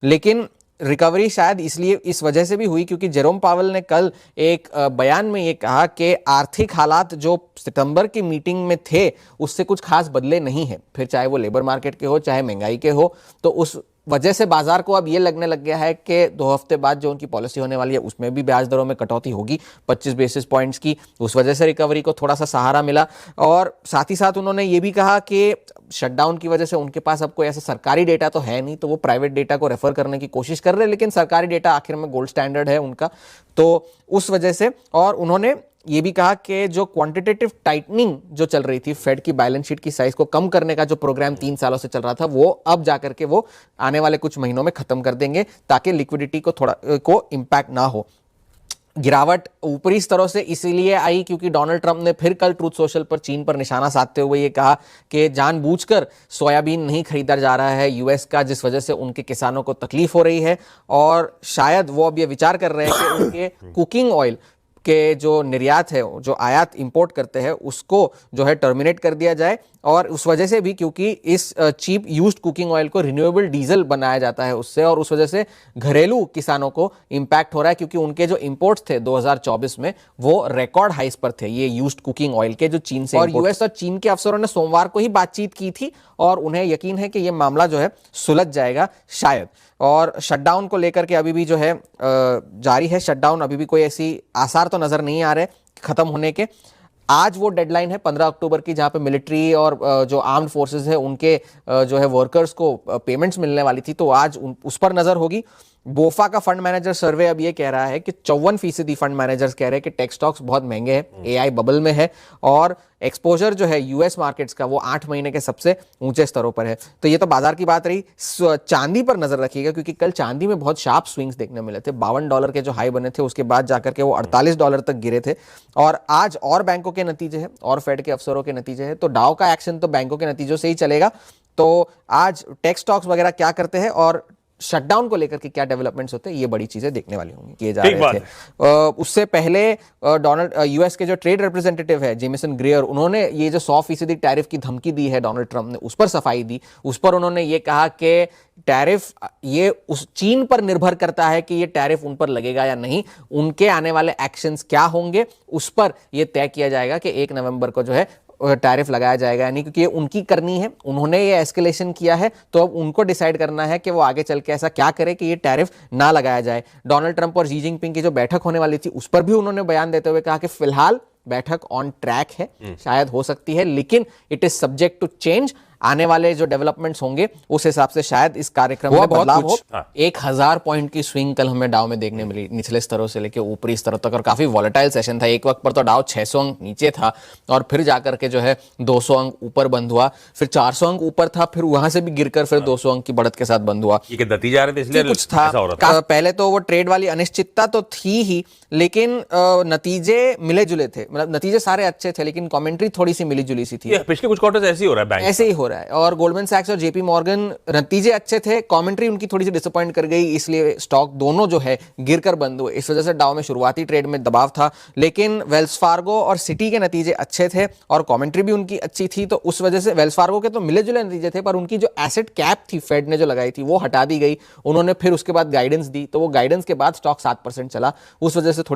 लेकिन रिकवरी शायद इसलिए इस वजह से भी हुई क्योंकि जेरोम पावेल ने कल एक बयान में ये कहा कि आर्थिक हालात जो सितंबर की मीटिंग में थे उससे कुछ खास बदले नहीं है, फिर चाहे वो लेबर मार्केट के हो चाहे महंगाई के हो। तो उस वजह से बाजार को अब ये लगने लग गया है कि 2 हफ्ते बाद जो उनकी पॉलिसी होने वाली है उसमें भी ब्याज दरों में कटौती होगी 25 बेसिस पॉइंट्स की। उस वजह से रिकवरी को थोड़ा सा सहारा मिला। और साथ ही साथ उन्होंने ये भी कहा कि शटडाउन की वजह से उनके पास अब कोई ऐसा सरकारी डेटा तो है नहीं, तो वो प्राइवेट डेटा को रेफर करने की कोशिश कर रहे हैं, लेकिन सरकारी डेटा आखिर में गोल्ड स्टैंडर्ड है उनका, तो उस वजह से। और उन्होंने ये भी कहा कि जो क्वांटिटेटिव टाइटनिंग जो चल रही थी, फेड की बैलेंस शीट की साइज को कम करने का जो प्रोग्राम 3 सालों से चल रहा था, वो अब जाकर के वो आने वाले कुछ महीनों में खत्म कर देंगे ताकि लिक्विडिटी को थोड़ा को इम्पैक्ट ना हो। गिरावट ऊपरी स्तरों से इसीलिए आई क्योंकि डोनाल्ड ट्रंप ने फिर कल ट्रूथ सोशल पर चीन पर निशाना साधते हुए ये कहा कि जानबूझकर सोयाबीन नहीं खरीदा जा रहा है यूएस का, जिस वजह से उनके किसानों को तकलीफ हो रही है। और शायद वो अब ये विचार कर रहे हैं कि उनके कुकिंग ऑयल के जो निर्यात है, जो आयात इंपोर्ट करते हैं, उसको जो है टर्मिनेट कर दिया जाए। और उस वजह से भी क्योंकि इस चीप यूज्ड कुकिंग ऑयल को रिन्यूएबल डीजल बनाया जाता है उससे, और उस वजह से घरेलू किसानों को इंपैक्ट हो रहा है क्योंकि उनके जो इंपोर्ट्स थे 2024 में वो रिकॉर्ड हाइस पर थे, ये यूज्ड कुकिंग ऑयल के जो चीन से। और यूएस और चीन के अफसरों ने सोमवार को ही बातचीत की थी और उन्हें यकीन है कि ये मामला जो है सुलझ जाएगा शायद। और शटडाउन को लेकर के अभी भी जो है जारी है शटडाउन, अभी भी कोई ऐसी आसार तो नजर नहीं आ रहे खत्म होने के। आज वो डेडलाइन है 15 अक्टूबर की, जहां पे मिलिट्री और जो आर्म्ड फोर्सेस है उनके जो है वर्कर्स को पेमेंट्स मिलने वाली थी, तो आज उस पर नजर होगी। बोफा का फंड मैनेजर सर्वे अब ये कह रहा है कि 54% फंड मैनेजर्स कह रहे हैं कि टेक स्टॉक्स बहुत महंगे हैं, एआई बबल में है, और एक्सपोजर जो है यूएस मार्केट्स का वो 8 महीने के सबसे ऊंचे स्तरों पर है। तो ये तो बाजार की बात रही। चांदी पर नजर रखिएगा क्योंकि कल चांदी में बहुत शार्प स्विंग्स देखने मिले थे। $52 के जो हाई बने थे उसके बाद जाकर के वो $48 तक गिरे थे। और आज और बैंकों के नतीजे हैं और फेड के अफसरों के नतीजे हैं, तो डाउ का एक्शन तो बैंकों के नतीजों से ही चलेगा। तो आज टेक स्टॉक्स वगैरह क्या करते हैं और शटडाउन को लेकर के क्या डेवलपमेंट्स होते हैं, ये बड़ी चीजें देखने वाली होंगी, किए जा रहे थे। उससे पहले यूएस के जो ट्रेड रिप्रेजेंटेटिव है जेमिसन ग्रेयर, उन्होंने ये जो 100% टैरिफ की धमकी दी है डोनाल्ड ट्रंप ने, उस पर सफाई दी। उस पर उन्होंने ये कहा कि टैरिफ ये उस चीन पर निर्भर करता है कि ये टैरिफ उन पर लगेगा या नहीं, उनके आने वाले एक्शंस क्या होंगे उस पर यह तय किया जाएगा कि 1 नवंबर को जो है टैरिफ लगाया जाएगा यानी, क्योंकि ये उनकी करनी है, उन्होंने ये एस्केलेशन किया है, तो अब उनको डिसाइड करना है कि वो आगे चल के ऐसा क्या करे कि ये टैरिफ ना लगाया जाए। डोनाल्ड ट्रंप और शी जिनपिंग की जो बैठक होने वाली थी उस पर भी उन्होंने बयान देते हुए कहा कि फिलहाल बैठक ऑन ट्रैक है, शायद हो सकती है, लेकिन it is subject to change. आने वाले जो डेवलपमेंट्स होंगे उस हिसाब से शायद इस कार्यक्रम में बदलाव हो। 1000 पॉइंट की स्विंग कल हमें डाउ में देखने मिली, निचले स्तरों से लेकर ऊपरी स्तरों तक, और काफी वॉलेटाइल सेशन था। एक वक्त पर तो डाउ 600 अंक नीचे था और फिर जाकर के जो है 200 अंक ऊपर बंद हुआ, फिर 400 अंक ऊपर था, फिर वहां से भी गिरकर फिर 200 अंक की बढ़त के साथ बंद हुआ। ये नतीजे आ रहे थे इसलिए कुछ था पहले तो वो ट्रेड वाली अनिश्चितता तो थी ही, लेकिन नतीजे मिले जुले थे, मतलब नतीजे सारे अच्छे थे लेकिन कमेंट्री थोड़ी सी मिली जुली सी थी। पिछले कुछ क्वार्टर ऐसे ही हो रहा है, बैंक ऐसे ही हो रहा है। और गोल्डमैन सैक्स और जेपी मॉर्गन नतीजे अच्छे थे, कमेंट्री उनकी थोड़ी सी डिसअपॉइंट कर गई, इसलिए स्टॉक दोनों जो है गिरकर बंद हुए। इस वजह से डाउ में शुरुआती ट्रेड में दबाव था, लेकिन वेल्स फार्गो और सिटी के नतीजे अच्छे थे और कमेंट्री भी उनकी अच्छी थी, तो उस वजह से वेल्स फार्गो के तो मिले जुले नतीजे थे, पर उनकी जो एसेट कैप थी फेड ने जो लगाई थी वो हटा दी गई। उन्होंने फिर उसके बाद गाइडेंस दी, तो वो गाइडेंस के बाद स्टॉक 7% चला, उस वजह से थोड़ी